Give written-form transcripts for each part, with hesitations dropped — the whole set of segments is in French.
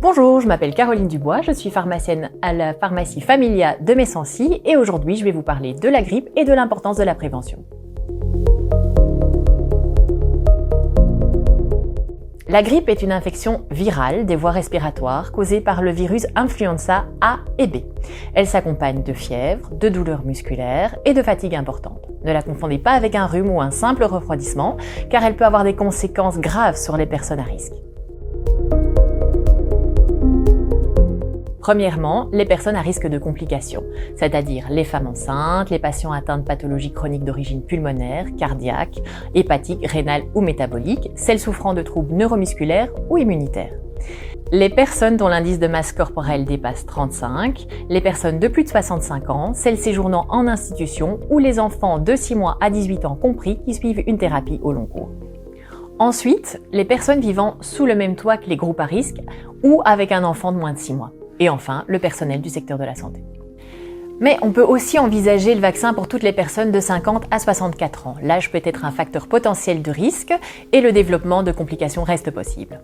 Bonjour, je m'appelle Caroline Dubois, je suis pharmacienne à la pharmacie Familia de Messancy et aujourd'hui je vais vous parler de la grippe et de l'importance de la prévention. La grippe est une infection virale des voies respiratoires causée par le virus influenza A et B. Elle s'accompagne de fièvre, de douleurs musculaires et de fatigue importante. Ne la confondez pas avec un rhume ou un simple refroidissement car elle peut avoir des conséquences graves sur les personnes à risque. Premièrement, les personnes à risque de complications, c'est-à-dire les femmes enceintes, les patients atteints de pathologies chroniques d'origine pulmonaire, cardiaque, hépatique, rénale ou métabolique, celles souffrant de troubles neuromusculaires ou immunitaires. Les personnes dont l'indice de masse corporelle dépasse 35, les personnes de plus de 65 ans, celles séjournant en institution ou les enfants de 6 mois à 18 ans compris qui suivent une thérapie au long cours. Ensuite, les personnes vivant sous le même toit que les groupes à risque ou avec un enfant de moins de 6 mois. Et enfin, le personnel du secteur de la santé. Mais on peut aussi envisager le vaccin pour toutes les personnes de 50 à 64 ans. L'âge peut être un facteur potentiel de risque et le développement de complications reste possible.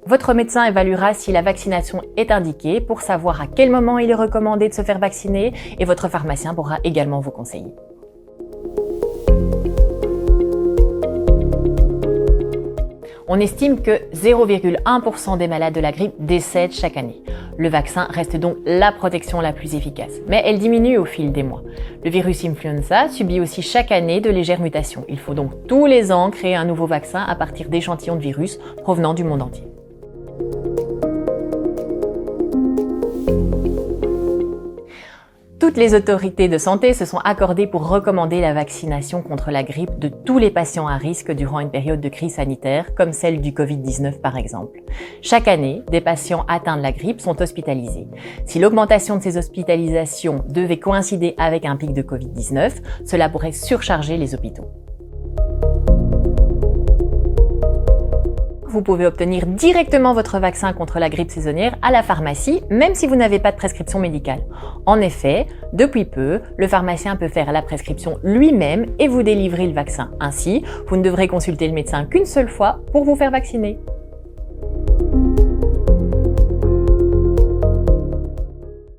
Votre médecin évaluera si la vaccination est indiquée pour savoir à quel moment il est recommandé de se faire vacciner et votre pharmacien pourra également vous conseiller. On estime que 0,1% des malades de la grippe décèdent chaque année. Le vaccin reste donc la protection la plus efficace, mais elle diminue au fil des mois. Le virus influenza subit aussi chaque année de légères mutations. Il faut donc tous les ans créer un nouveau vaccin à partir d'échantillons de virus provenant du monde entier. Toutes les autorités de santé se sont accordées pour recommander la vaccination contre la grippe de tous les patients à risque durant une période de crise sanitaire, comme celle du Covid-19 par exemple. Chaque année, des patients atteints de la grippe sont hospitalisés. Si l'augmentation de ces hospitalisations devait coïncider avec un pic de Covid-19, cela pourrait surcharger les hôpitaux. Vous pouvez obtenir directement votre vaccin contre la grippe saisonnière à la pharmacie, même si vous n'avez pas de prescription médicale. En effet, depuis peu, le pharmacien peut faire la prescription lui-même et vous délivrer le vaccin. Ainsi, vous ne devrez consulter le médecin qu'une seule fois pour vous faire vacciner.